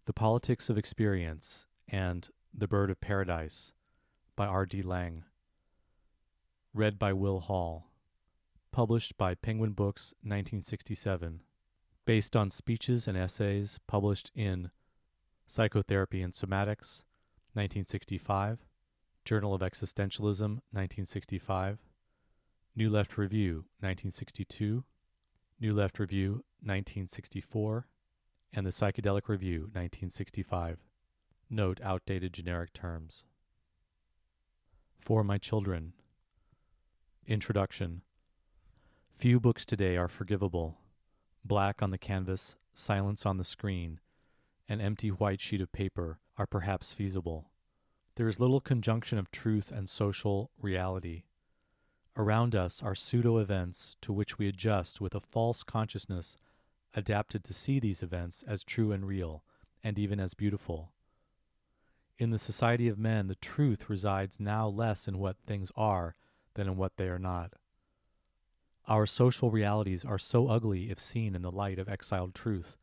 The Politics of Experience and The Bird of Paradise by R.D. Laing. Read by Will Hall. Published by Penguin Books, 1967. Based on speeches and essays published in Psychotherapy and Somatics, 1965. Journal of Existentialism, 1965. New Left Review, 1962. New Left Review, 1964. And the Psychedelic Review, 1965. Note outdated generic terms. For My Children. Introduction. Few books today are forgivable. Black on the canvas, silence on the screen, an empty white sheet of paper are perhaps feasible. There is little conjunction of truth and social reality. Around us are pseudo-events to which we adjust with a false consciousness adapted to see these events as true and real, and even as beautiful. In the society of men, the truth resides now less in what things are than in what they are not. Our social realities are so ugly if seen in the light of exiled truth,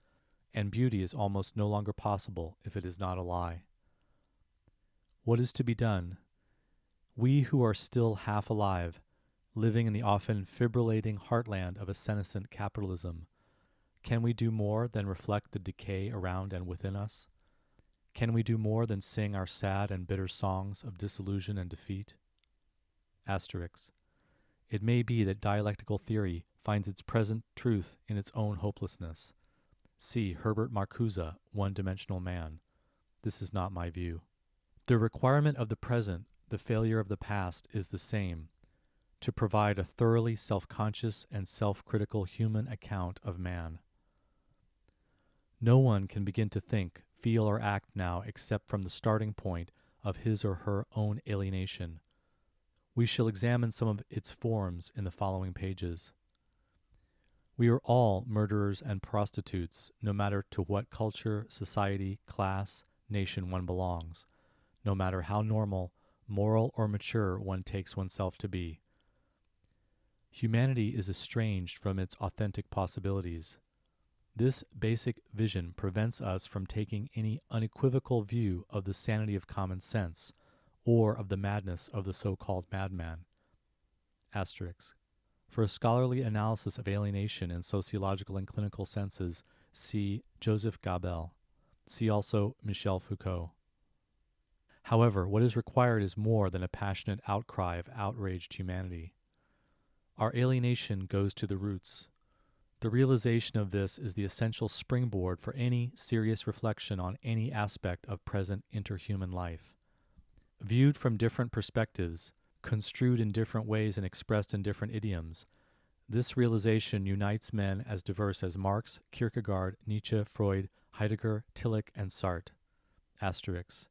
and beauty is almost no longer possible if it is not a lie. What is to be done? We who are still half alive, living in the often fibrillating heartland of a senescent capitalism, can we do more than reflect the decay around and within us? Can we do more than sing our sad and bitter songs of disillusion and defeat? Asterisk. It may be that dialectical theory finds its present truth in its own hopelessness. See Herbert Marcuse, One-Dimensional Man. This is not my view. The requirement of the present, the failure of the past, is the same: to provide a thoroughly self-conscious and self-critical human account of man. No one can begin to think, feel, or act now except from the starting point of his or her own alienation. We shall examine some of its forms in the following pages. We are all murderers and prostitutes, no matter to what culture, society, class, nation one belongs, no matter how normal, moral, or mature one takes oneself to be. Humanity is estranged from its authentic possibilities. This basic vision prevents us from taking any unequivocal view of the sanity of common sense or of the madness of the so-called madman. Asterisk. For a scholarly analysis of alienation in sociological and clinical senses, see Joseph Gabel. See also Michel Foucault. However, what is required is more than a passionate outcry of outraged humanity. Our alienation goes to the roots. The realization of this is the essential springboard for any serious reflection on any aspect of present interhuman life. Viewed from different perspectives, construed in different ways and expressed in different idioms, this realization unites men as diverse as Marx, Kierkegaard, Nietzsche, Freud, Heidegger, Tillich, and Sartre. Asterisk.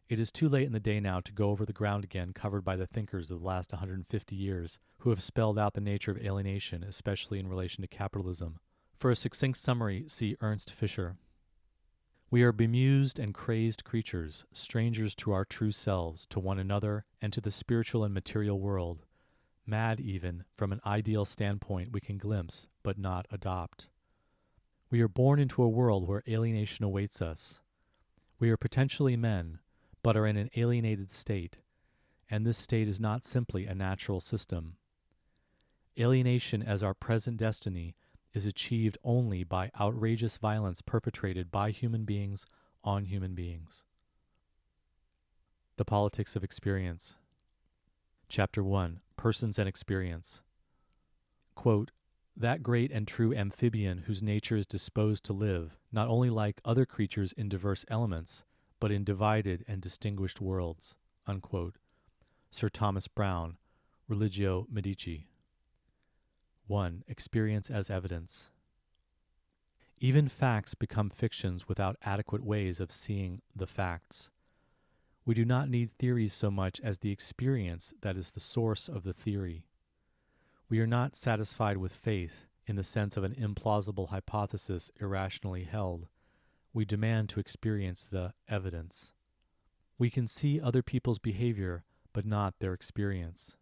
It is too late in the day now to go over the ground again covered by the thinkers of the last 150 years who have spelled out the nature of alienation, especially in relation to capitalism. For a succinct summary, see Ernst Fischer. We are bemused and crazed creatures, strangers to our true selves, to one another, and to the spiritual and material world. Mad even, from an ideal standpoint we can glimpse, but not adopt. We are born into a world where alienation awaits us. We are potentially men, but are in an alienated state, and this state is not simply a natural system. Alienation as our present destiny is achieved only by outrageous violence perpetrated by human beings on human beings. The Politics of Experience. Chapter 1. Persons and Experience. Quote, that great and true amphibian whose nature is disposed to live, not only like other creatures in diverse elements, but in divided and distinguished worlds. Unquote. Sir Thomas Browne, Religio Medici. 1. Experience as evidence. Even facts become fictions without adequate ways of seeing the facts. We do not need theories so much as the experience that is the source of the theory. We are not satisfied with faith in the sense of an implausible hypothesis irrationally held. We demand to experience the evidence. We can see other people's behavior, but not their experience.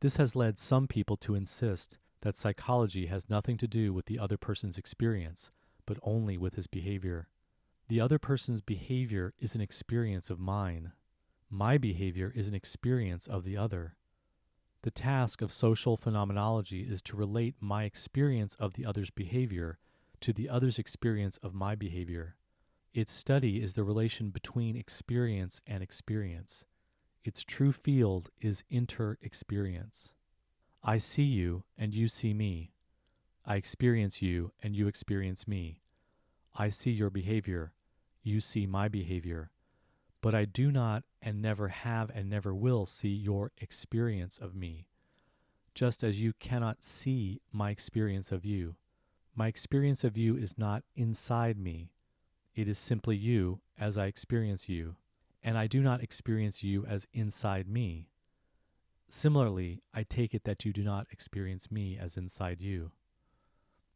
This has led some people to insist that psychology has nothing to do with the other person's experience, but only with his behavior. The other person's behavior is an experience of mine. My behavior is an experience of the other. The task of social phenomenology is to relate my experience of the other's behavior to the other's experience of my behavior. Its study is the relation between experience and experience. Its true field is inter-experience. I see you and you see me. I experience you and you experience me. I see your behavior. You see my behavior. But I do not and never have and never will see your experience of me, just as you cannot see my experience of you. My experience of you is not inside me. It is simply you as I experience you, and I do not experience you as inside me. Similarly, I take it that you do not experience me as inside you.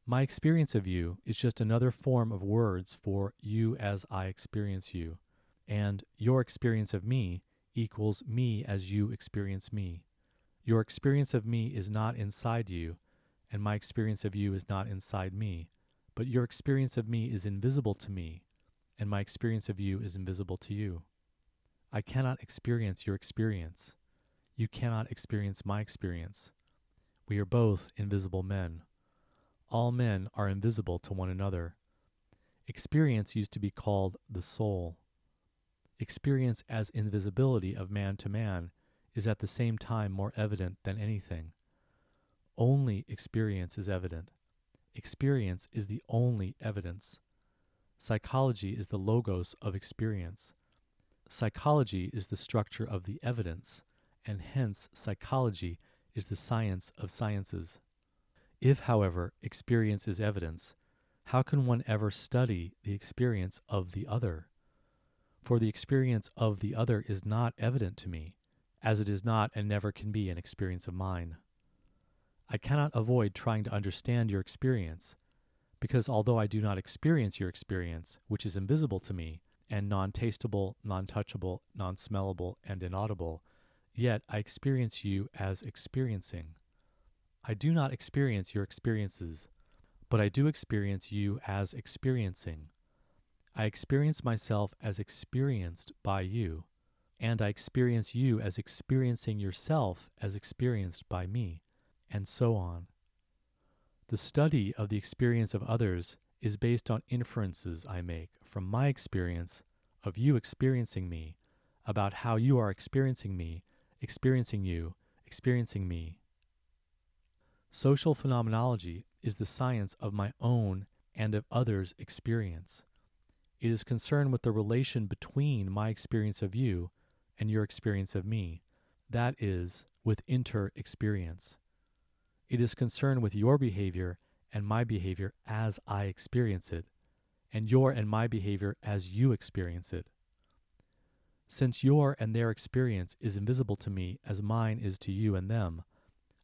My experience of you is just another form of words for you as I experience you, and your experience of me equals me as you experience me. Your experience of me is not inside you, and my experience of you is not inside me, but your experience of me is invisible to me, and my experience of you is invisible to you. I cannot experience your experience. You cannot experience my experience. We are both invisible men. All men are invisible to one another. Experience used to be called the soul. Experience as invisibility of man to man is at the same time more evident than anything. Only experience is evident. Experience is the only evidence. Psychology is the logos of experience. Psychology is the structure of the evidence, and hence psychology is the science of sciences. If, however, experience is evidence, how can one ever study the experience of the other? For the experience of the other is not evident to me, as it is not and never can be an experience of mine. I cannot avoid trying to understand your experience, because although I do not experience your experience, which is invisible to me, and non-tastable, non-touchable, non-smellable, and inaudible, yet I experience you as experiencing. I do not experience your experiences, but I do experience you as experiencing. I experience myself as experienced by you, and I experience you as experiencing yourself as experienced by me, and so on. The study of the experience of others is based on inferences I make from my experience of you experiencing me, about how you are experiencing me, experiencing you, experiencing me. Social phenomenology is the science of my own and of others' experience. It is concerned with the relation between my experience of you and your experience of me, that is, with inter-experience. It is concerned with your behavior and my behavior as I experience it, and your and my behavior as you experience it. Since your and their experience is invisible to me as mine is to you and them,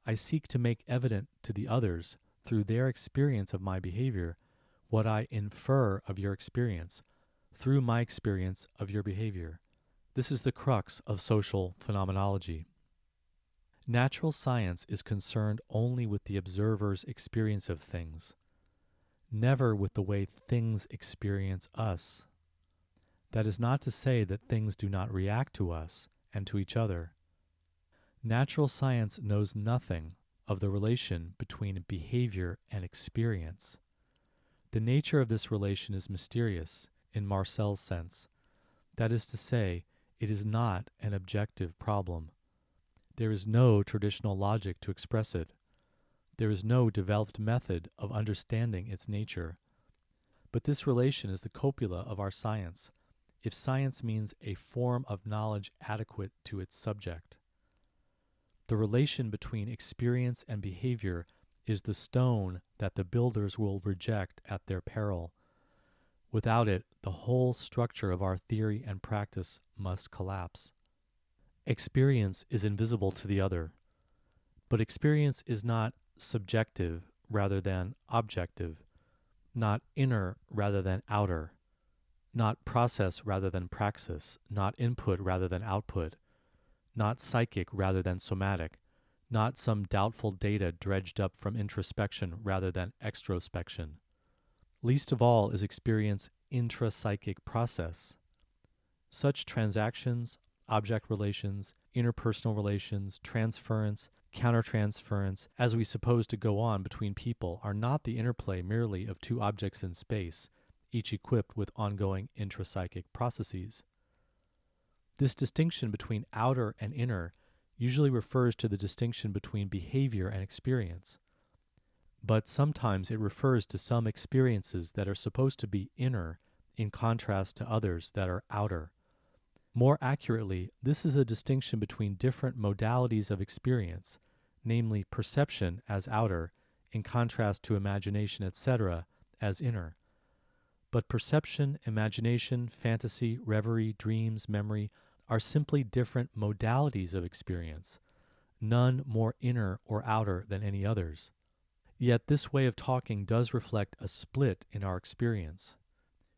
I seek to make evident to the others, through their experience of my behavior, what I infer of your experience, through my experience of your behavior. This is the crux of social phenomenology. Natural science is concerned only with the observer's experience of things, never with the way things experience us. That is not to say that things do not react to us and to each other. Natural science knows nothing of the relation between behavior and experience. The nature of this relation is mysterious, in Marcel's sense. That is to say, it is not an objective problem. There is no traditional logic to express it. There is no developed method of understanding its nature. But this relation is the copula of our science, if science means a form of knowledge adequate to its subject. The relation between experience and behavior is the stone that the builders will reject at their peril. Without it, the whole structure of our theory and practice must collapse. Experience is invisible to the other, but experience is not subjective rather than objective, not inner rather than outer, not process rather than praxis, not input rather than output, not psychic rather than somatic, not some doubtful data dredged up from introspection rather than extrospection. Least of all is experience intrapsychic process. Such transactions, object relations, interpersonal relations, transference, countertransference, as we suppose to go on between people, are not the interplay merely of two objects in space, each equipped with ongoing intrapsychic processes. This distinction between outer and inner usually refers to the distinction between behavior and experience, but sometimes it refers to some experiences that are supposed to be inner in contrast to others that are outer. More accurately, this is a distinction between different modalities of experience, namely perception as outer, in contrast to imagination, etc., as inner. But perception, imagination, fantasy, reverie, dreams, memory are simply different modalities of experience, none more inner or outer than any others. Yet this way of talking does reflect a split in our experience.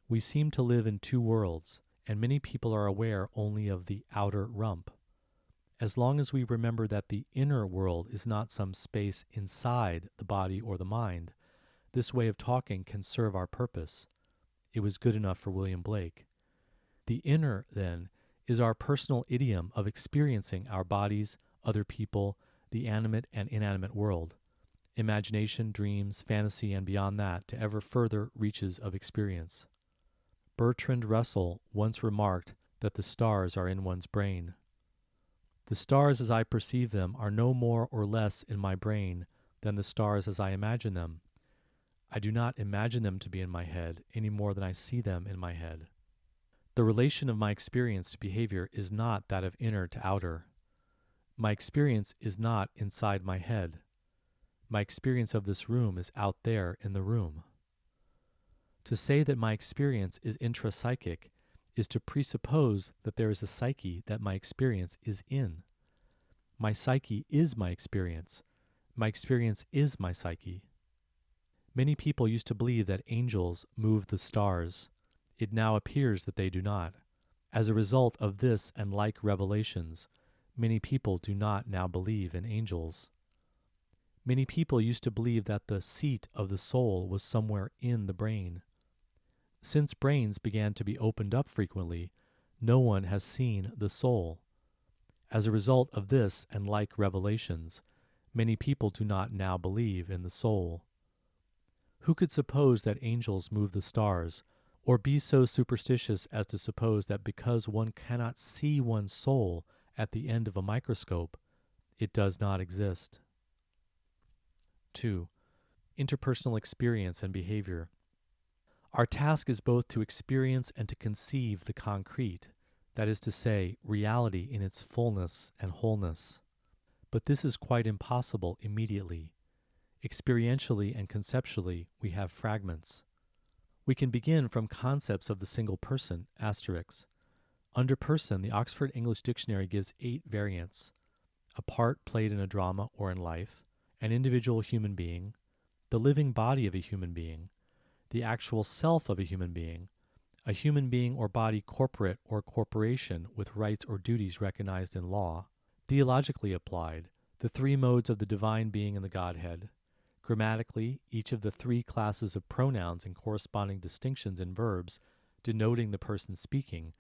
We seem to live in two worlds, and many people are aware only of the outer rump. As long as we remember that the inner world is not some space inside the body or the mind, this way of talking can serve our purpose. It was good enough for William Blake. The inner, then, is our personal idiom of experiencing our bodies, other people, the animate and inanimate world, imagination, dreams, fantasy, and beyond that to ever further reaches of experience. Bertrand Russell once remarked that the stars are in one's brain. The stars as I perceive them are no more or less in my brain than the stars as I imagine them. I do not imagine them to be in my head any more than I see them in my head. The relation of my experience to behavior is not that of inner to outer. My experience is not inside my head. My experience of this room is out there in the room. To say that my experience is intrapsychic is to presuppose that there is a psyche that my experience is in. My psyche is my experience. My experience is my psyche. Many people used to believe that angels move the stars. It now appears that they do not. As a result of this and like revelations, many people do not now believe in angels. Many people used to believe that the seat of the soul was somewhere in the brain. Since brains began to be opened up frequently, no one has seen the soul. As a result of this and like revelations, many people do not now believe in the soul. Who could suppose that angels move the stars, or be so superstitious as to suppose that because one cannot see one's soul at the end of a microscope, it does not exist? 2. Interpersonal experience and behavior. Our task is both to experience and to conceive the concrete, that is to say, reality in its fullness and wholeness. But this is quite impossible immediately. Experientially and conceptually, we have fragments. We can begin from concepts of the single person, asterisk. Under person, the Oxford English Dictionary gives 8 variants: a part played in a drama or in life, an individual human being, the living body of a human being, the actual self of a human being or body corporate or corporation with rights or duties recognized in law, theologically applied, the 3 modes of the divine being in the Godhead, grammatically, each of the 3 classes of pronouns and corresponding distinctions in verbs denoting the person speaking,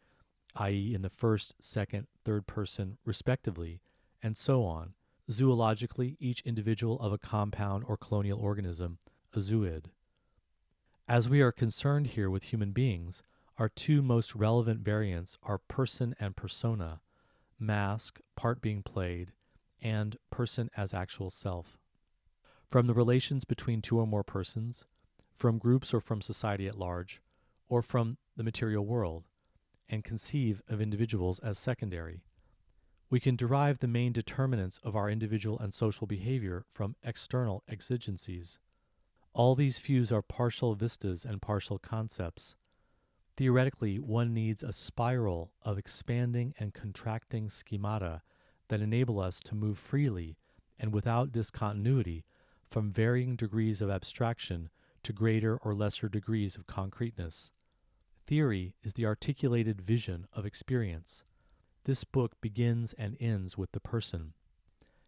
i.e. in the first, second, third person respectively, and so on, zoologically, each individual of a compound or colonial organism, a zooid. As we are concerned here with human beings, our 2 most relevant variants are person and persona, mask, part being played, and person as actual self. From the relations between 2 or more persons, from groups or from society at large, or from the material world, and conceive of individuals as secondary. We can derive the main determinants of our individual and social behavior from external exigencies. All these views are partial vistas and partial concepts. Theoretically, one needs a spiral of expanding and contracting schemata that enable us to move freely and without discontinuity from varying degrees of abstraction to greater or lesser degrees of concreteness. Theory is the articulated vision of experience. This book begins and ends with the person.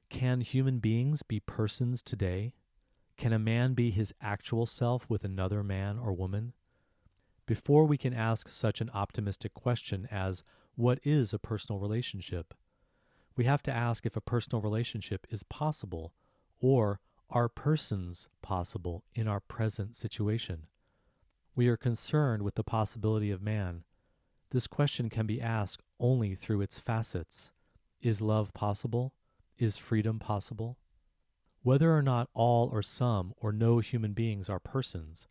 Can human beings be persons today? Can a man be his actual self with another man or woman? Before we can ask such an optimistic question as, what is a personal relationship? We have to ask if a personal relationship is possible, or are persons possible in our present situation? We are concerned with the possibility of man. This question can be asked only through its facets. Is love possible? Is freedom possible? Whether or not all or some or no human beings are persons,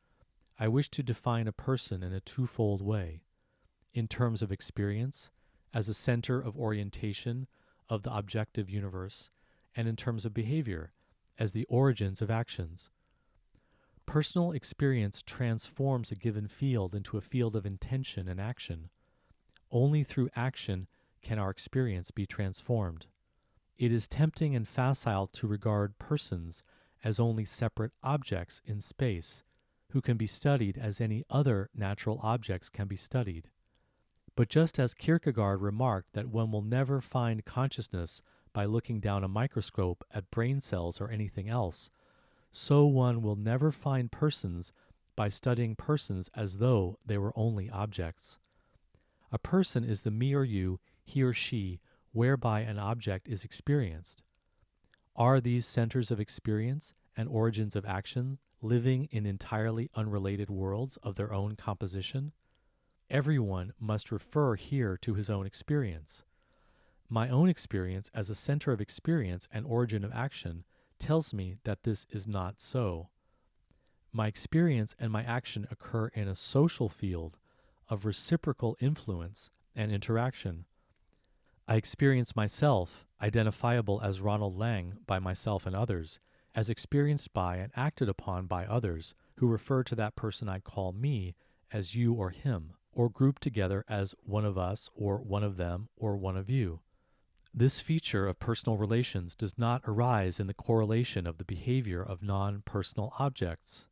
I wish to define a person in a twofold way. In terms of experience, as a center of orientation of the objective universe, and in terms of behavior, as the origins of actions. Personal experience transforms a given field into a field of intention and action. Only through action can our experience be transformed. It is tempting and facile to regard persons as only separate objects in space, who can be studied as any other natural objects can be studied. But just as Kierkegaard remarked that one will never find consciousness by looking down a microscope at brain cells or anything else, so one will never find persons by studying persons as though they were only objects. A person is the me or you, he or she, whereby an object is experienced. Are these centers of experience and origins of action living in entirely unrelated worlds of their own composition? Everyone must refer here to his own experience. My own experience as a center of experience and origin of action tells me that this is not so. My experience and my action occur in a social field of reciprocal influence and interaction. I experience myself, identifiable as Ronald Laing by myself and others, as experienced by and acted upon by others who refer to that person I call me as you or him, or grouped together as one of us or one of them or one of you. This feature of personal relations does not arise in the correlation of the behavior of non-personal objects.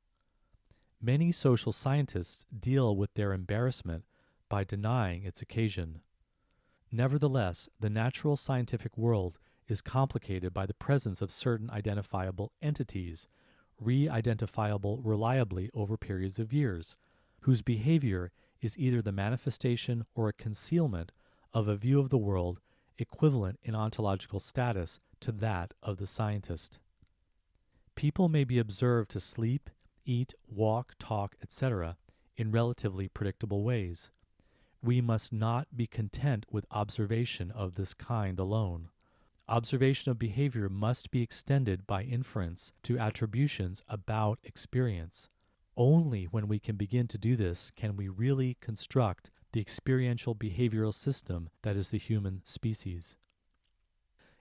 Many social scientists deal with their embarrassment by denying its occasion. Nevertheless, the natural scientific world is complicated by the presence of certain identifiable entities, re-identifiable reliably over periods of years, whose behavior is either the manifestation or a concealment of a view of the world equivalent in ontological status to that of the scientist. People may be observed to sleep, eat, walk, talk, etc. in relatively predictable ways. We must not be content with observation of this kind alone. Observation of behavior must be extended by inference to attributions about experience. Only when we can begin to do this can we really construct the experiential behavioral system that is the human species.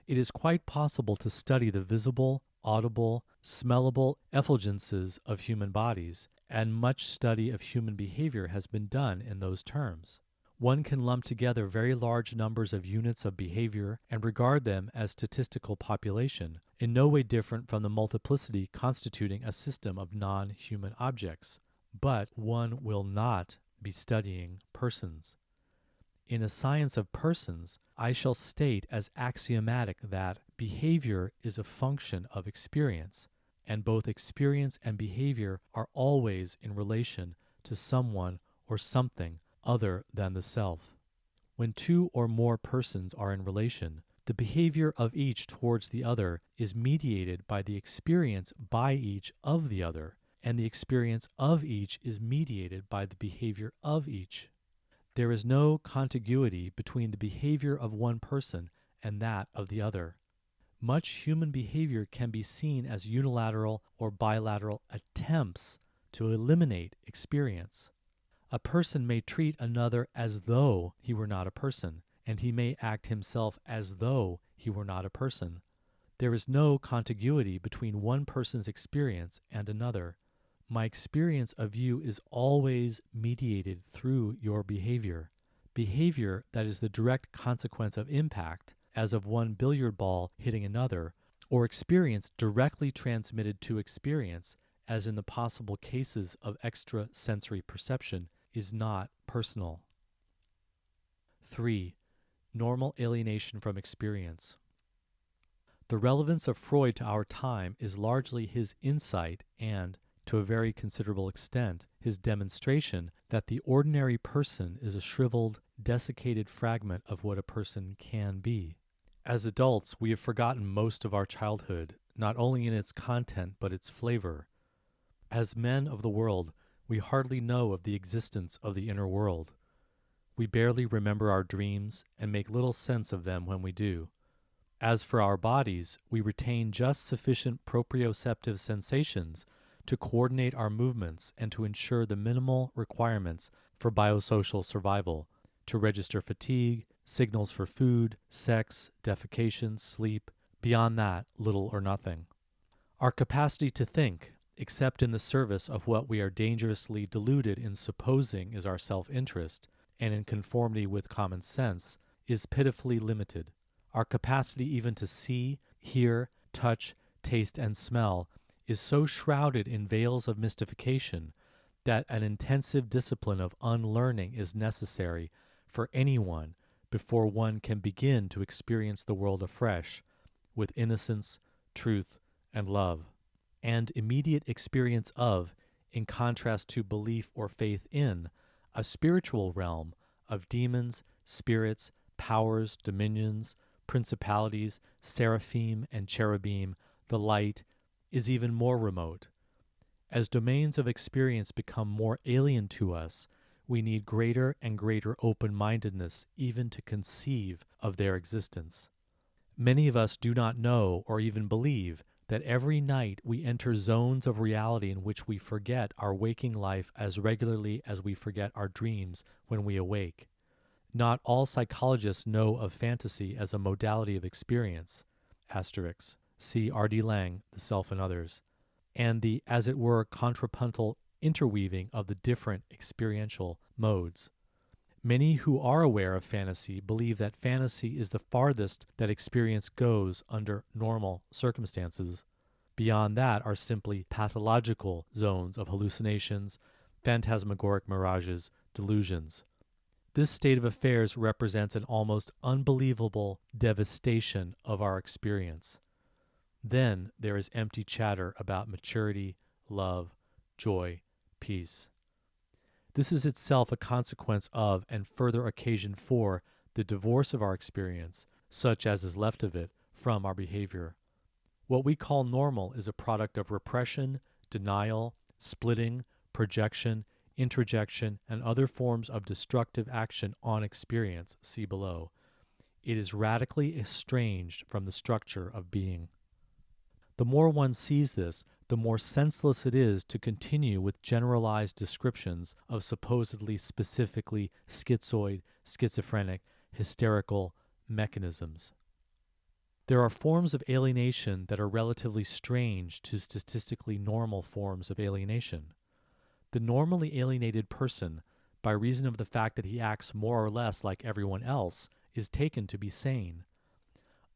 It is quite possible to study the visible, audible, smellable effulgences of human bodies, and much study of human behavior has been done in those terms. One can lump together very large numbers of units of behavior and regard them as statistical population, in no way different from the multiplicity constituting a system of non-human objects. But one will not be studying persons. In a science of persons, I shall state as axiomatic that behavior is a function of experience, and both experience and behavior are always in relation to someone or something other than the self. When two or more persons are in relation, the behavior of each towards the other is mediated by the experience by each of the other, and the experience of each is mediated by the behavior of each. There is no contiguity between the behavior of one person and that of the other. Much human behavior can be seen as unilateral or bilateral attempts to eliminate experience. A person may treat another as though he were not a person, and he may act himself as though he were not a person. There is no contiguity between one person's experience and another. My experience of you is always mediated through your behavior. Behavior that is the direct consequence of impact, as of one billiard ball hitting another, or experience directly transmitted to experience, as in the possible cases of extrasensory perception, is not personal. 3. Normal alienation from experience. The relevance of Freud to our time is largely his insight and, to a very considerable extent, his demonstration that the ordinary person is a shriveled, desiccated fragment of what a person can be. As adults, we have forgotten most of our childhood, not only in its content but its flavor. As men of the world, we hardly know of the existence of the inner world. We barely remember our dreams and make little sense of them when we do. As for our bodies, we retain just sufficient proprioceptive sensations to coordinate our movements and to ensure the minimal requirements for biosocial survival, to register fatigue, signals for food, sex, defecation, sleep. Beyond that, little or nothing. Our capacity to think, except in the service of what we are dangerously deluded in supposing is our self-interest, and in conformity with common sense, is pitifully limited. Our capacity even to see, hear, touch, taste, and smell is so shrouded in veils of mystification that an intensive discipline of unlearning is necessary for anyone before one can begin to experience the world afresh with innocence, truth, and love. And immediate experience of, in contrast to belief or faith in, a spiritual realm of demons, spirits, powers, dominions, principalities, seraphim and cherubim, the light, is even more remote. As domains of experience become more alien to us, we need greater and greater open-mindedness even to conceive of their existence. Many of us do not know or even believe that every night we enter zones of reality in which we forget our waking life as regularly as we forget our dreams when we awake. Not all psychologists know of fantasy as a modality of experience, asterisk, see R.D. Laing, The Self and Others, and the, as it were, contrapuntal interweaving of the different experiential modes. Many who are aware of fantasy believe that fantasy is the farthest that experience goes under normal circumstances. Beyond that are simply pathological zones of hallucinations, phantasmagoric mirages, delusions. This state of affairs represents an almost unbelievable devastation of our experience. Then there is empty chatter about maturity, love, joy, peace. This is itself a consequence of and further occasion for the divorce of our experience, such as is left of it, from our behavior. What we call normal is a product of repression, denial, splitting, projection, introjection, and other forms of destructive action on experience, see below. It is radically estranged from the structure of being. The more one sees this, the more senseless it is to continue with generalized descriptions of supposedly specifically schizoid, schizophrenic, hysterical mechanisms. There are forms of alienation that are relatively strange to statistically normal forms of alienation. The normally alienated person, by reason of the fact that he acts more or less like everyone else, is taken to be sane.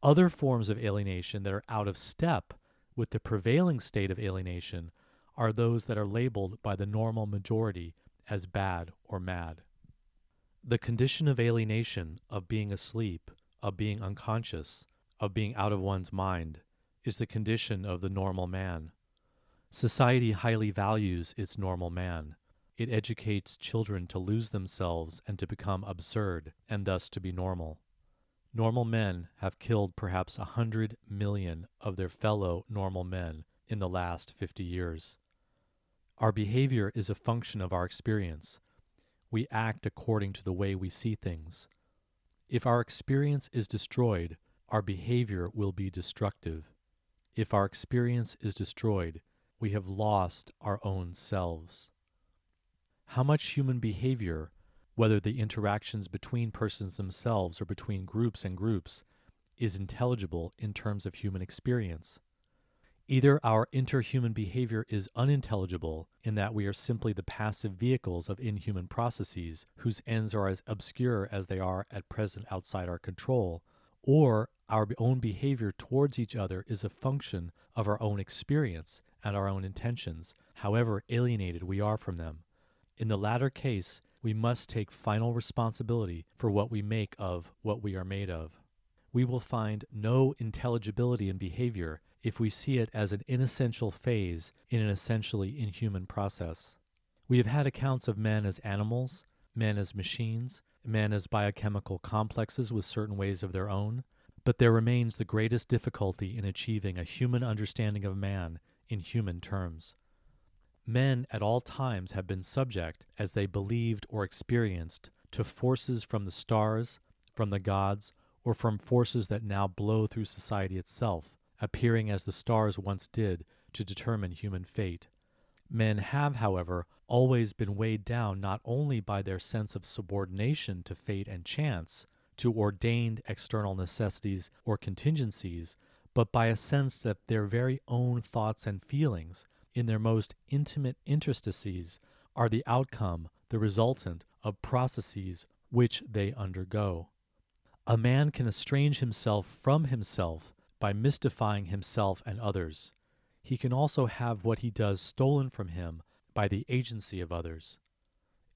Other forms of alienation that are out of step with the prevailing state of alienation are those that are labeled by the normal majority as bad or mad. The condition of alienation, of being asleep, of being unconscious, of being out of one's mind, is the condition of the normal man. Society highly values its normal man. It educates children to lose themselves and to become absurd, and thus to be normal. Normal men have killed perhaps 100 million of their fellow normal men in the last 50 years. Our behavior is a function of our experience. We act according to the way we see things. If our experience is destroyed, our behavior will be destructive. If our experience is destroyed, we have lost our own selves. How much human behavior, whether the interactions between persons themselves or between groups and groups, is intelligible in terms of human experience? Either our interhuman behavior is unintelligible in that we are simply the passive vehicles of inhuman processes whose ends are as obscure as they are at present outside our control, or our own behavior towards each other is a function of our own experience and our own intentions, however alienated we are from them. In the latter case, we must take final responsibility for what we make of what we are made of. we will find no intelligibility in behavior if we see it as an inessential phase in an essentially inhuman process. We have had accounts of men as animals, men as machines, men as biochemical complexes with certain ways of their own, but there remains the greatest difficulty in achieving a human understanding of man in human terms. Men at all times have been subject, as they believed or experienced, to forces from the stars, from the gods, or from forces that now blow through society itself, appearing as the stars once did to determine human fate. Men have, however, always been weighed down not only by their sense of subordination to fate and chance, to ordained external necessities or contingencies, but by a sense that their very own thoughts and feelings, in their most intimate interstices, are the outcome, the resultant, of processes which they undergo. A man can estrange himself from himself by mystifying himself and others. He can also have what he does stolen from him by the agency of others.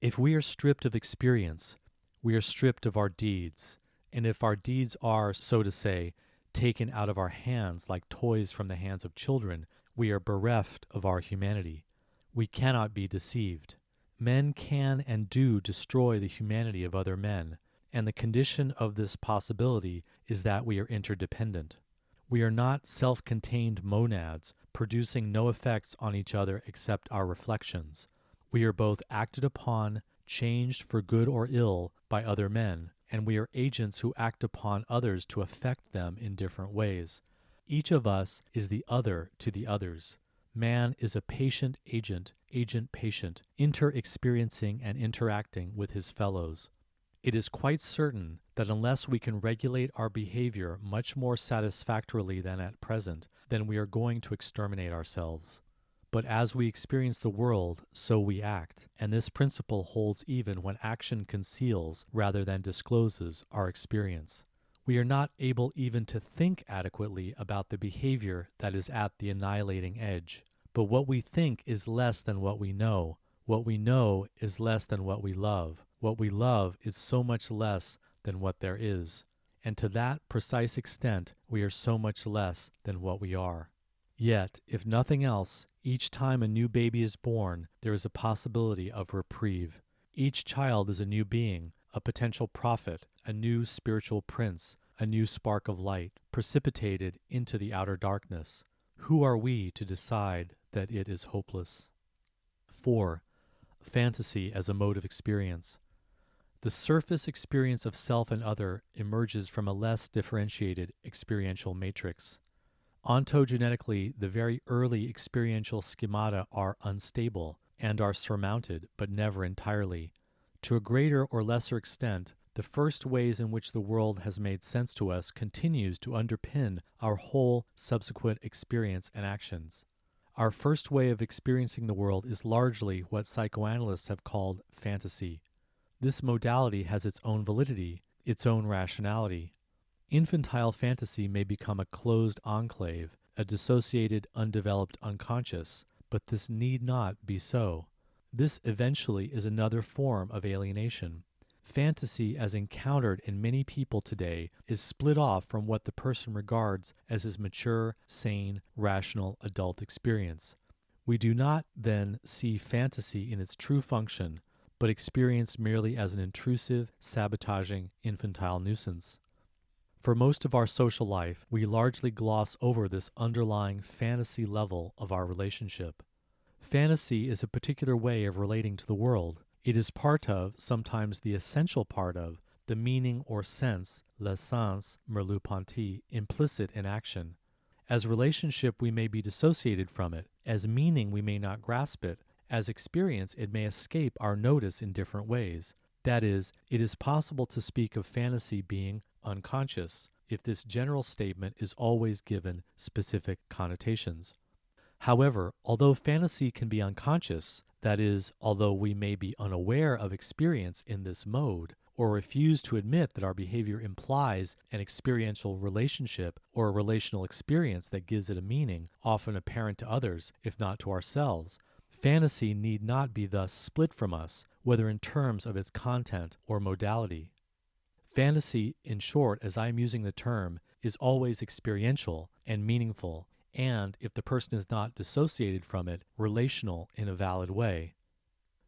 If we are stripped of experience, we are stripped of our deeds, and if our deeds are, so to say, taken out of our hands like toys from the hands of children, we are bereft of our humanity. We cannot be deceived. Men can and do destroy the humanity of other men, and the condition of this possibility is that we are interdependent. We are not self-contained monads, producing no effects on each other except our reflections. We are both acted upon, changed for good or ill by other men, and we are agents who act upon others to affect them in different ways. Each of us is the other to the others. Man is a patient agent, agent-patient, inter-experiencing and interacting with his fellows. It is quite certain that unless we can regulate our behavior much more satisfactorily than at present, then we are going to exterminate ourselves. But as we experience the world, so we act, and this principle holds even when action conceals rather than discloses our experience. We are not able even to think adequately about the behavior that is at the annihilating edge. But what we think is less than what we know. What we know is less than what we love. What we love is so much less than what there is. And to that precise extent, we are so much less than what we are. Yet, if nothing else, each time a new baby is born, there is a possibility of reprieve. Each child is a new being, a potential prophet, a new spiritual prince, a new spark of light, precipitated into the outer darkness. Who are we to decide that it is hopeless? 4. Fantasy as a mode of experience. The surface experience of self and other emerges from a less differentiated experiential matrix. Ontogenetically, the very early experiential schemata are unstable and are surmounted, but never entirely. To a greater or lesser extent, the first ways in which the world has made sense to us continues to underpin our whole subsequent experience and actions. Our first way of experiencing the world is largely what psychoanalysts have called fantasy. This modality has its own validity, its own rationality. Infantile fantasy may become a closed enclave, a dissociated, undeveloped unconscious, but this need not be so. This eventually is another form of alienation. Fantasy, as encountered in many people today, is split off from what the person regards as his mature, sane, rational adult experience. We do not then see fantasy in its true function, but experienced merely as an intrusive, sabotaging, infantile nuisance. For most of our social life, we largely gloss over this underlying fantasy level of our relationship. Fantasy is a particular way of relating to the world. It is part of, sometimes the essential part of, the meaning or sense, l'essence merleau-ponty, implicit in action. As relationship we may be dissociated from it, as meaning we may not grasp it, as experience it may escape our notice in different ways. That is, it is possible to speak of fantasy being unconscious, if this general statement is always given specific connotations. However, although fantasy can be unconscious, that is, although we may be unaware of experience in this mode, or refuse to admit that our behavior implies an experiential relationship or a relational experience that gives it a meaning, often apparent to others, if not to ourselves, fantasy need not be thus split from us, whether in terms of its content or modality. Fantasy, in short, as I am using the term, is always experiential and meaningful, and, if the person is not dissociated from it, relational in a valid way.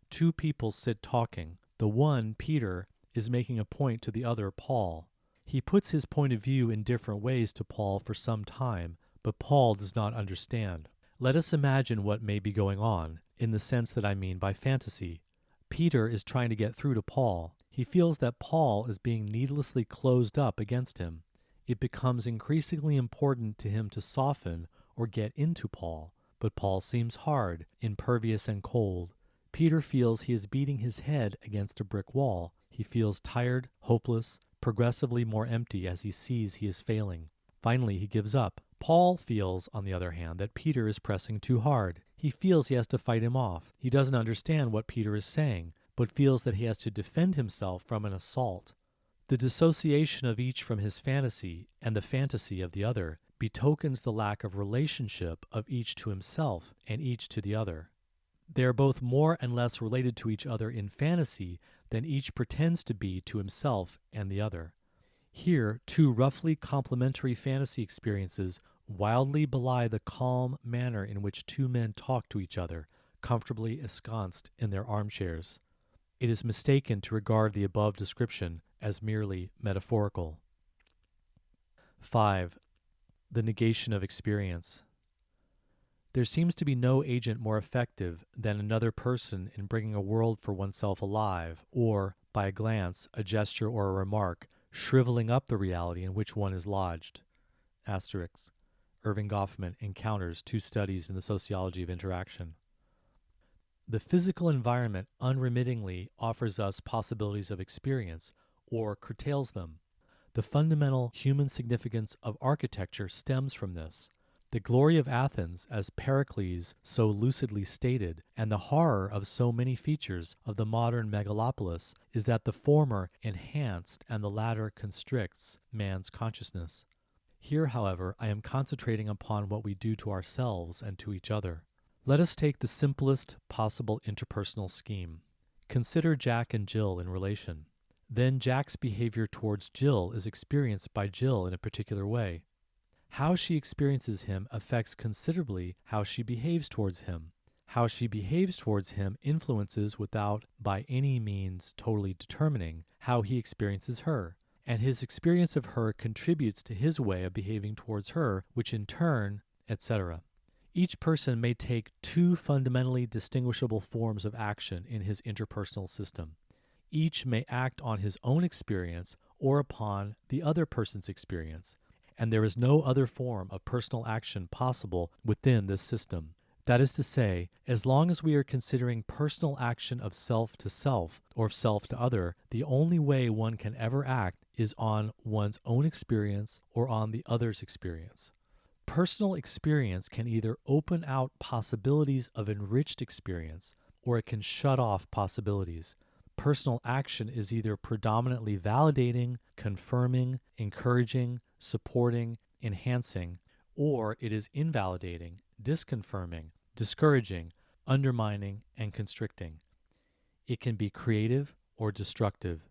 Two people sit talking. The one, Peter, is making a point to the other, Paul. He puts his point of view in different ways to Paul for some time, but Paul does not understand. Let us imagine what may be going on, in the sense that I mean by fantasy. Peter is trying to get through to Paul. He feels that Paul is being needlessly closed up against him. It becomes increasingly important to him to soften or get into Paul, but Paul seems hard, impervious, and cold. Peter feels he is beating his head against a brick wall. He feels tired, hopeless, progressively more empty as he sees he is failing. Finally, he gives up. Paul feels, on the other hand, that Peter is pressing too hard. He feels he has to fight him off. He doesn't understand what Peter is saying, but feels that he has to defend himself from an assault. The dissociation of each from his fantasy and the fantasy of the other betokens the lack of relationship of each to himself and each to the other. They are both more and less related to each other in fantasy than each pretends to be to himself and the other. Here, two roughly complementary fantasy experiences wildly belie the calm manner in which two men talk to each other, comfortably ensconced in their armchairs. It is mistaken to regard the above description as merely metaphorical. 5. The negation of experience. There seems to be no agent more effective than another person in bringing a world for oneself alive, or, by a glance, a gesture, or a remark, shriveling up the reality in which one is lodged. Asterisk. Irving Goffman encounters two studies in the sociology of interaction. The physical environment unremittingly offers us possibilities of experience, or curtails them. The fundamental human significance of architecture stems from this. The glory of Athens, as Pericles so lucidly stated, and the horror of so many features of the modern megalopolis is that the former enhanced and the latter constricts man's consciousness. Here, however, I am concentrating upon what we do to ourselves and to each other. Let us take the simplest possible interpersonal scheme. Consider Jack and Jill in relation. Then Jack's behavior towards Jill is experienced by Jill in a particular way. How she experiences him affects considerably how she behaves towards him. How she behaves towards him influences, without by any means totally determining, how he experiences her, and his experience of her contributes to his way of behaving towards her, which in turn, etc. Each person may take two fundamentally distinguishable forms of action in his interpersonal system. Each may act on his own experience or upon the other person's experience, and there is no other form of personal action possible within this system. That is to say, as long as we are considering personal action of self to self or self to other, the only way one can ever act is on one's own experience or on the other's experience. Personal experience can either open out possibilities of enriched experience, or it can shut off possibilities. Personal action is either predominantly validating, confirming, encouraging, supporting, enhancing, or it is invalidating, disconfirming, discouraging, undermining, and constricting. It can be creative or destructive.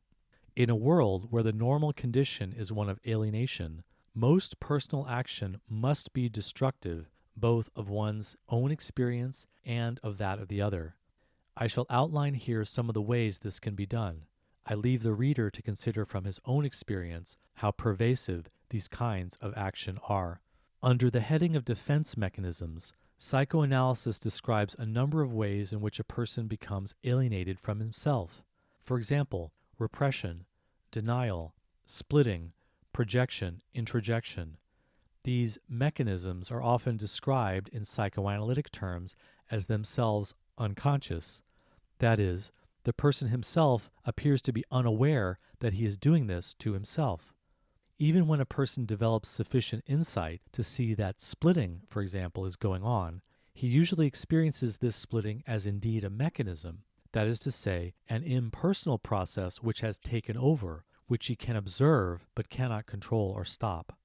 In a world where the normal condition is one of alienation, most personal action must be destructive, both of one's own experience and of that of the other. I shall outline here some of the ways this can be done. I leave the reader to consider from his own experience how pervasive these kinds of action are. Under the heading of defense mechanisms, psychoanalysis describes a number of ways in which a person becomes alienated from himself. For example, repression, denial, splitting, projection, introjection. These mechanisms are often described in psychoanalytic terms as themselves unconscious. That is, the person himself appears to be unaware that he is doing this to himself. Even when a person develops sufficient insight to see that splitting, for example, is going on, he usually experiences this splitting as indeed a mechanism, that is to say, an impersonal process which has taken over, which he can observe but cannot control or stop.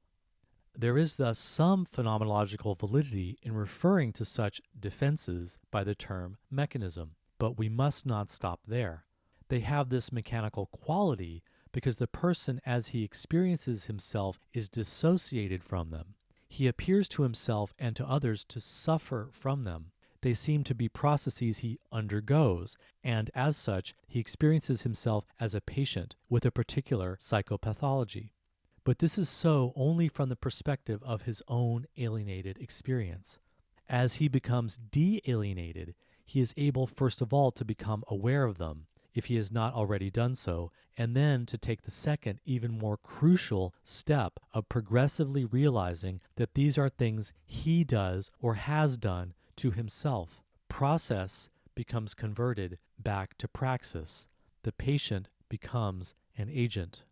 There is thus some phenomenological validity in referring to such defenses by the term mechanism, but we must not stop there. They have this mechanical quality because the person as he experiences himself is dissociated from them. He appears to himself and to others to suffer from them. They seem to be processes he undergoes, and as such, he experiences himself as a patient with a particular psychopathology. But this is so only from the perspective of his own alienated experience. As he becomes de-alienated, he is able first of all to become aware of them, if he has not already done so, and then to take the second, even more crucial step of progressively realizing that these are things he does or has done to himself. Process becomes converted back to praxis. The patient becomes an agent.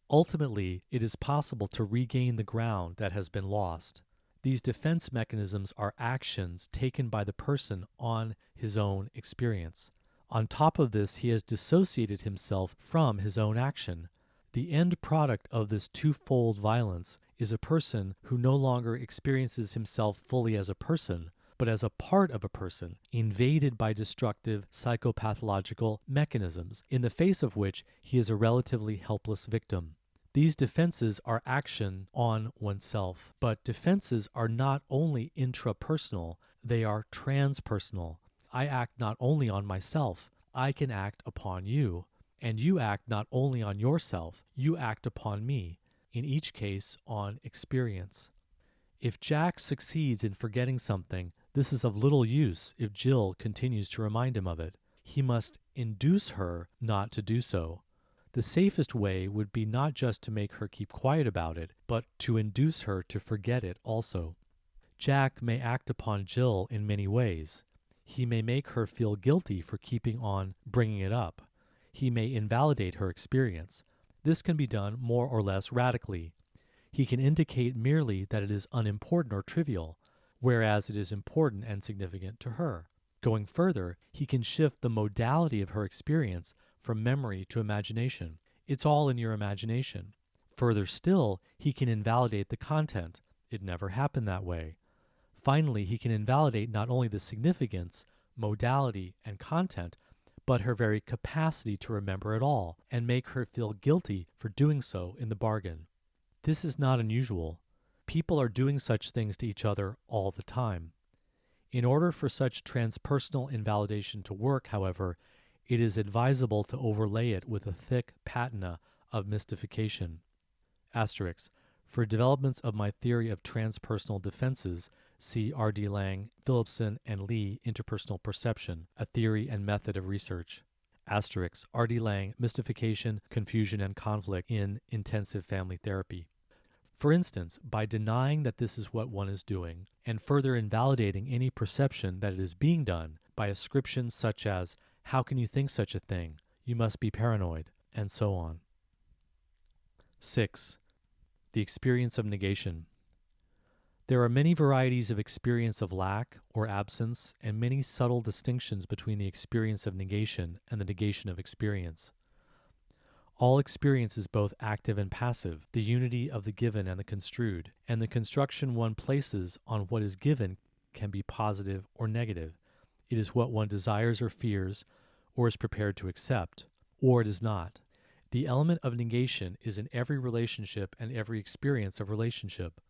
Ultimately, it is possible to regain the ground that has been lost. These defense mechanisms are actions taken by the person on his own experience. On top of this, he has dissociated himself from his own action. The end product of this twofold violence is a person who no longer experiences himself fully as a person, but as a part of a person, invaded by destructive psychopathological mechanisms, in the face of which he is a relatively helpless victim. These defenses are action on oneself, but defenses are not only intrapersonal, they are transpersonal. I act not only on myself, I can act upon you, and you act not only on yourself, you act upon me, in each case on experience. If Jack succeeds in forgetting something, this is of little use if Jill continues to remind him of it. He must induce her not to do so. The safest way would be not just to make her keep quiet about it, but to induce her to forget it also. Jack may act upon Jill in many ways. He may make her feel guilty for keeping on bringing it up. He may invalidate her experience. This can be done more or less radically. He can indicate merely that it is unimportant or trivial, whereas it is important and significant to her. Going further, he can shift the modality of her experience from memory to imagination. It's all in your imagination. Further still, he can invalidate the content. It never happened that way. Finally, he can invalidate not only the significance, modality, and content, but her very capacity to remember it all, and make her feel guilty for doing so in the bargain. This is not unusual. People are doing such things to each other all the time. In order for such transpersonal invalidation to work, however, it is advisable to overlay it with a thick patina of mystification. Asterisk. For developments of my theory of transpersonal defenses, see R.D. Laing, Philipson, and Lee, Interpersonal Perception, A Theory and Method of Research. Asterisk. R.D. Laing, Mystification, Confusion, and Conflict in Intensive Family Therapy. For instance, by denying that this is what one is doing, and further invalidating any perception that it is being done by ascriptions such as, "How can you think such a thing? You must be paranoid," and so on. 6. The experience of negation. There are many varieties of experience of lack or absence, and many subtle distinctions between the experience of negation and the negation of experience. All experience is both active and passive, the unity of the given and the construed, and the construction one places on what is given can be positive or negative. It is what one desires or fears, or is prepared to accept, or it is not. The element of negation is in every relationship and every experience of relationship.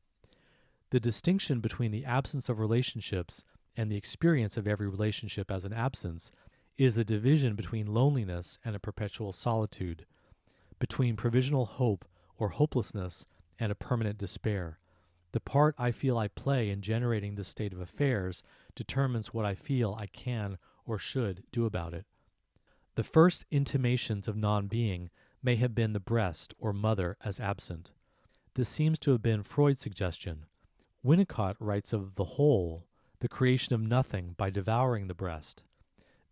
The distinction between the absence of relationships and the experience of every relationship as an absence is the division between loneliness and a perpetual solitude, between provisional hope or hopelessness and a permanent despair. The part I feel I play in generating this state of affairs determines what I feel I can or should do about it. The first intimations of non-being may have been the breast or mother as absent. This seems to have been Freud's suggestion. Winnicott writes of the whole, the creation of nothing by devouring the breast.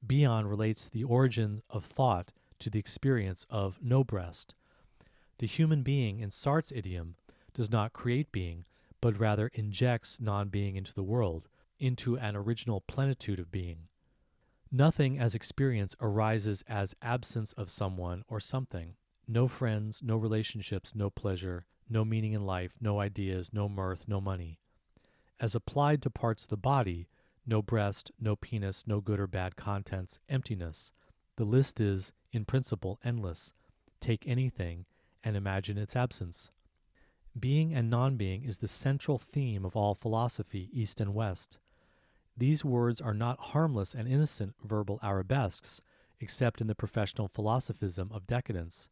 Bion relates the origin of thought to the experience of no breast. The human being, in Sartre's idiom, does not create being, but rather injects non-being into the world, into an original plenitude of being. Nothing as experience arises as absence of someone or something. No friends, no relationships, no pleasure, no meaning in life, no ideas, no mirth, no money. As applied to parts of the body, no breast, no penis, no good or bad contents, emptiness. The list is, in principle, endless. take anything and imagine its absence. Being and non-being is the central theme of all philosophy, East and West. These words are not harmless and innocent verbal arabesques, except in the professional philosophism of decadence.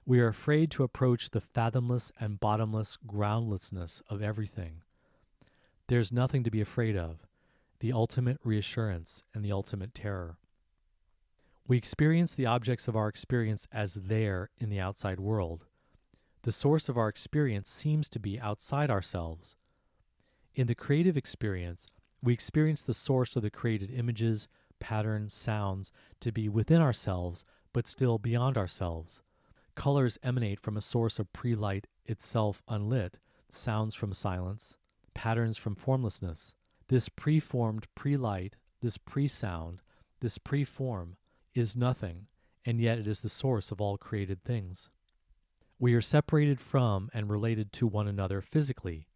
We are afraid to approach the fathomless and bottomless groundlessness of everything. There is nothing to be afraid of, the ultimate reassurance and the ultimate terror. We experience the objects of our experience as there in the outside world. The source of our experience seems to be outside ourselves. In the creative experience, we experience the source of the created images, patterns, sounds to be within ourselves, but still beyond ourselves. Colors emanate from a source of pre-light itself unlit, sounds from silence, patterns from formlessness. This preformed pre-light, this pre-sound, this pre-form is nothing, and yet it is the source of all created things. We are separated from and related to one another physically.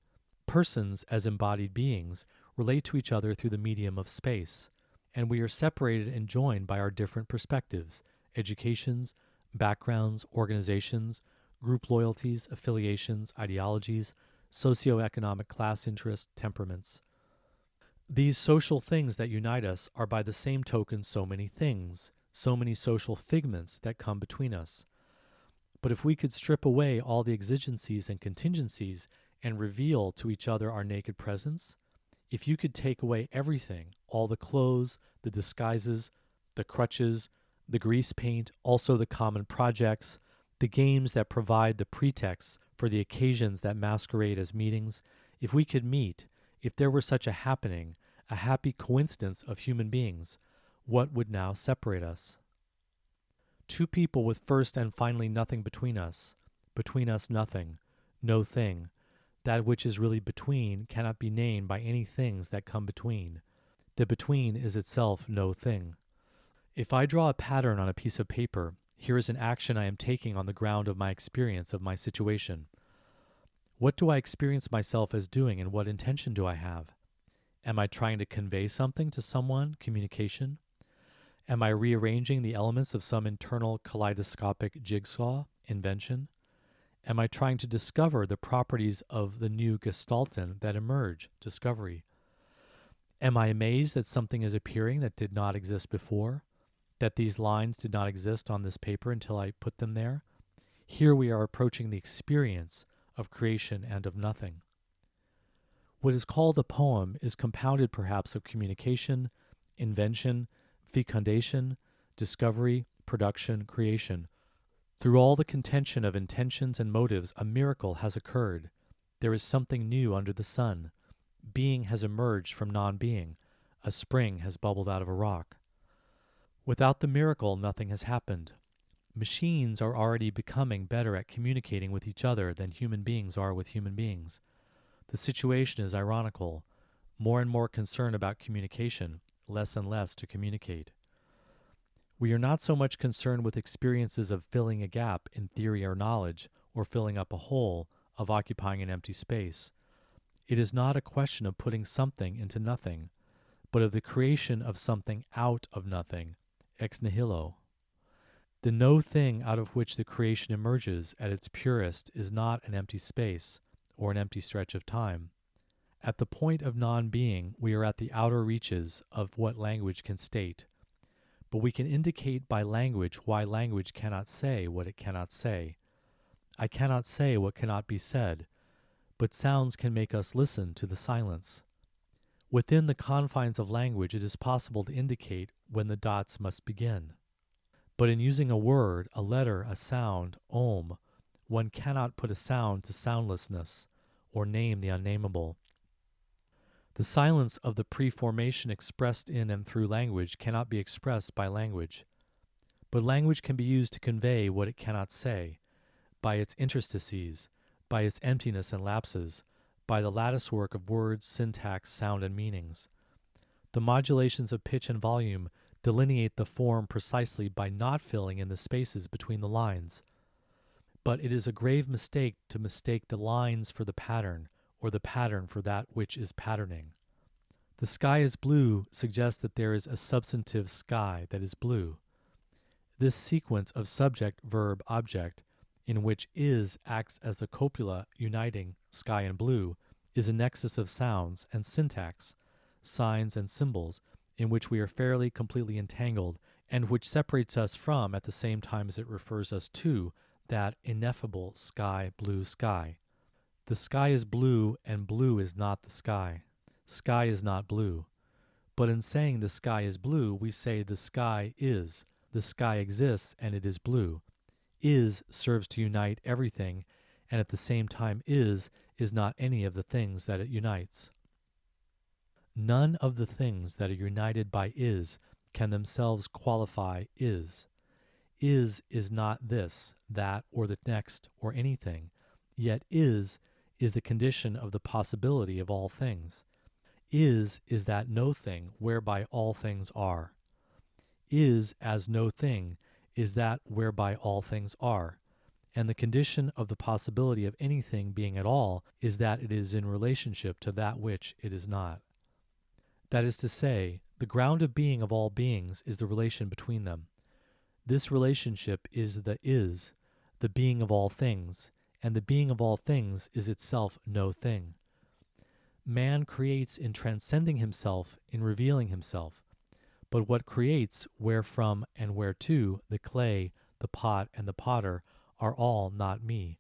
Persons, as embodied beings, relate to each other through the medium of space, and we are separated and joined by our different perspectives, educations, backgrounds, organizations, group loyalties, affiliations, ideologies, socioeconomic class interests, temperaments. These social things that unite us are by the same token so many things, so many social figments that come between us. But if we could strip away all the exigencies and contingencies and reveal to each other our naked presence, if you could take away everything, all the clothes, the disguises, the crutches, the grease paint, also the common projects, the games that provide the pretexts for the occasions that masquerade as meetings, if we could meet, if there were such a happening, a happy coincidence of human beings, what would now separate us? Two people with first and finally nothing between us nothing, no thing. That which is really between cannot be named by any things that come between. The between is itself no thing. If I draw a pattern on a piece of paper, here is an action I am taking on the ground of my experience of my situation. What do I experience myself as doing, and what intention do I have? Am I trying to convey something to someone, communication? Am I rearranging the elements of some internal kaleidoscopic jigsaw, invention? Am I trying to discover the properties of the new gestalten that emerge, discovery? Am I amazed that something is appearing that did not exist before? That these lines did not exist on this paper until I put them there? Here we are approaching the experience of creation and of nothing. What is called a poem is compounded perhaps of communication, invention, fecundation, discovery, production, creation. Through all the contention of intentions and motives, a miracle has occurred. There is something new under the sun. Being has emerged from non-being. A spring has bubbled out of a rock. Without the miracle, nothing has happened. Machines are already becoming better at communicating with each other than human beings are with human beings. The situation is ironical. More and more concern about communication, less and less to communicate. We are not so much concerned with experiences of filling a gap in theory or knowledge, or filling up a hole, of occupying an empty space. It is not a question of putting something into nothing, but of the creation of something out of nothing, ex nihilo. The no thing out of which the creation emerges at its purest is not an empty space, or an empty stretch of time. At the point of non-being, we are at the outer reaches of what language can state. But we can indicate by language why language cannot say what it cannot say. I cannot say what cannot be said, but sounds can make us listen to the silence. Within the confines of language, it is possible to indicate when the dots must begin. But in using a word, a letter, a sound, om, one cannot put a sound to soundlessness, or name the unnameable. The silence of the preformation expressed in and through language cannot be expressed by language. But language can be used to convey what it cannot say, by its interstices, by its emptiness and lapses, by the latticework of words, syntax, sound, and meanings. The modulations of pitch and volume delineate the form precisely by not filling in the spaces between the lines. But it is a grave mistake to mistake the lines for the pattern, or the pattern for that which is patterning. The sky is blue suggests that there is a substantive sky that is blue. This sequence of subject, verb, object, in which is acts as the copula uniting sky and blue, is a nexus of sounds and syntax, signs and symbols, in which we are fairly completely entangled, and which separates us from, at the same time as it refers us to, that ineffable sky, blue sky. The sky is blue, and blue is not the sky. Sky is not blue. But in saying the sky is blue, we say the sky is. The sky exists, and it is blue. Is serves to unite everything, and at the same time is not any of the things that it unites. None of the things that are united by is can themselves qualify is. Is not this, that, or the next, or anything, yet is the condition of the possibility of all things. Is that no thing whereby all things are. Is as no thing is that whereby all things are, and the condition of the possibility of anything being at all is that it is in relationship to that which it is not. That is to say, the ground of being of all beings is the relation between them. This relationship is, the being of all things, and the being of all things is itself no thing. Man creates in transcending himself, in revealing himself. But what creates, wherefrom and whereto, the clay, the pot, and the potter, are all not me.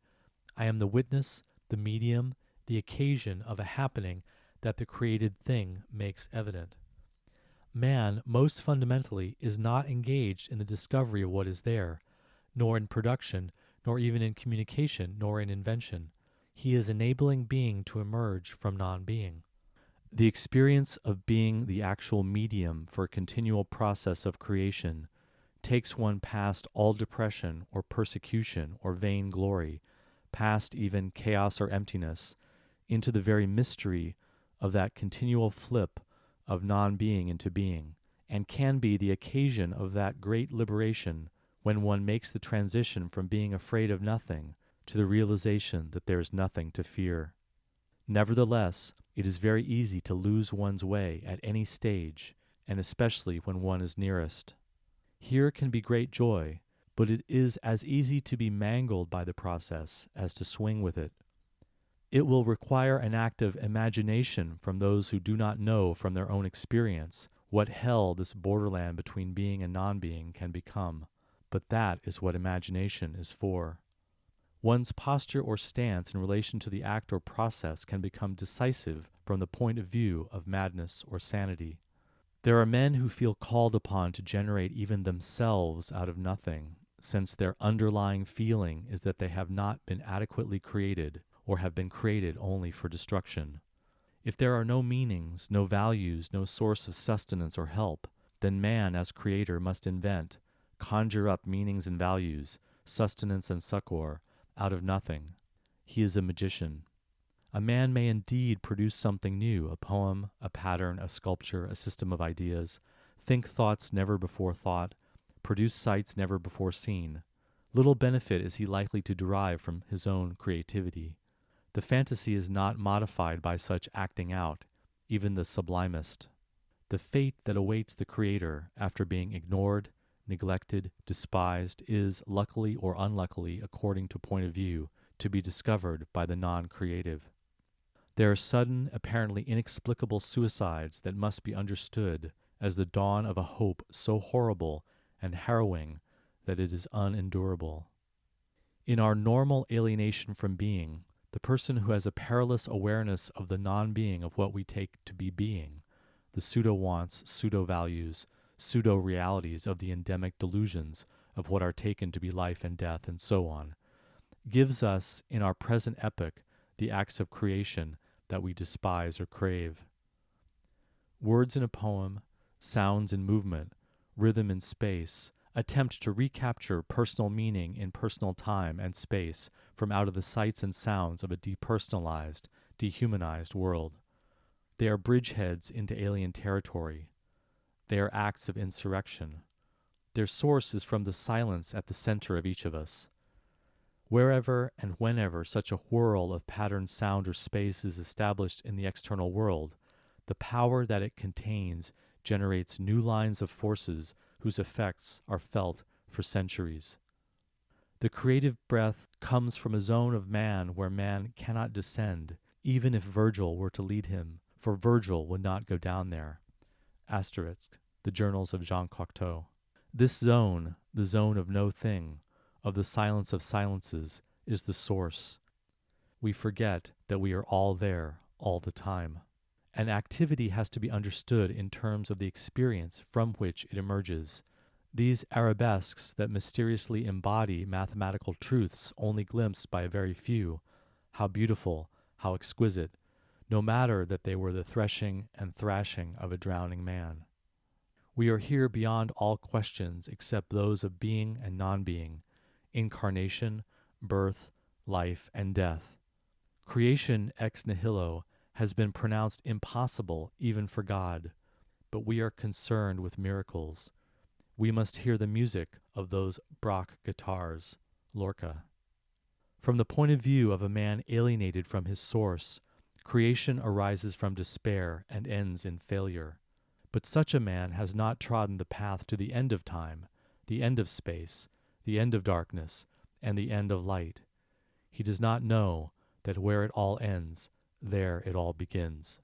I am the witness, the medium, the occasion of a happening that the created thing makes evident. Man, most fundamentally, is not engaged in the discovery of what is there, nor in production, nor even in communication, nor in invention. He is enabling being to emerge from non-being. The experience of being the actual medium for a continual process of creation takes one past all depression or persecution or vain glory, past even chaos or emptiness, into the very mystery of that continual flip of non-being into being, and can be the occasion of that great liberation when one makes the transition from being afraid of nothing to the realization that there is nothing to fear. Nevertheless, it is very easy to lose one's way at any stage, and especially when one is nearest. Here can be great joy, but it is as easy to be mangled by the process as to swing with it. It will require an active imagination from those who do not know from their own experience what hell this borderland between being and non-being can become, but that is what imagination is for. One's posture or stance in relation to the act or process can become decisive from the point of view of madness or sanity. There are men who feel called upon to generate even themselves out of nothing, since their underlying feeling is that they have not been adequately created or have been created only for destruction. If there are no meanings, no values, no source of sustenance or help, then man as creator must invent, conjure up meanings and values, sustenance and succor, out of nothing. He is a magician. A man may indeed produce something new, a poem, a pattern, a sculpture, a system of ideas, think thoughts never before thought, produce sights never before seen. Little benefit is he likely to derive from his own creativity. The fantasy is not modified by such acting out, even the sublimest. The fate that awaits the creator after being ignored, neglected, despised, is, luckily or unluckily, according to point of view, to be discovered by the non-creative. There are sudden, apparently inexplicable suicides that must be understood as the dawn of a hope so horrible and harrowing that it is unendurable. In our normal alienation from being, the person who has a perilous awareness of the non-being of what we take to be being, the pseudo-wants, pseudo-values, pseudo-realities of the endemic delusions of what are taken to be life and death and so on, gives us, in our present epoch, the acts of creation that we despise or crave. Words in a poem, sounds in movement, rhythm in space, attempt to recapture personal meaning in personal time and space from out of the sights and sounds of a depersonalized, dehumanized world. They are bridgeheads into alien territory. They are acts of insurrection. Their source is from the silence at the center of each of us. Wherever and whenever such a whirl of patterned sound or space is established in the external world, the power that it contains generates new lines of forces whose effects are felt for centuries. The creative breath comes from a zone of man where man cannot descend, even if Virgil were to lead him, for Virgil would not go down there. Asterisk, the Journals of Jean Cocteau. This zone, the zone of no thing, of the silence of silences, is the source. We forget that we are all there, all the time. And activity has to be understood in terms of the experience from which it emerges. These arabesques that mysteriously embody mathematical truths only glimpsed by a very few, how beautiful, how exquisite, no matter that they were the threshing and thrashing of a drowning man. We are here beyond all questions except those of being and non-being, incarnation, birth, life, and death. Creation ex nihilo has been pronounced impossible even for God, but we are concerned with miracles. We must hear the music of those Bach guitars, Lorca. From the point of view of a man alienated from his source, creation arises from despair and ends in failure. But such a man has not trodden the path to the end of time, the end of space, the end of darkness, and the end of light. He does not know that where it all ends, there it all begins.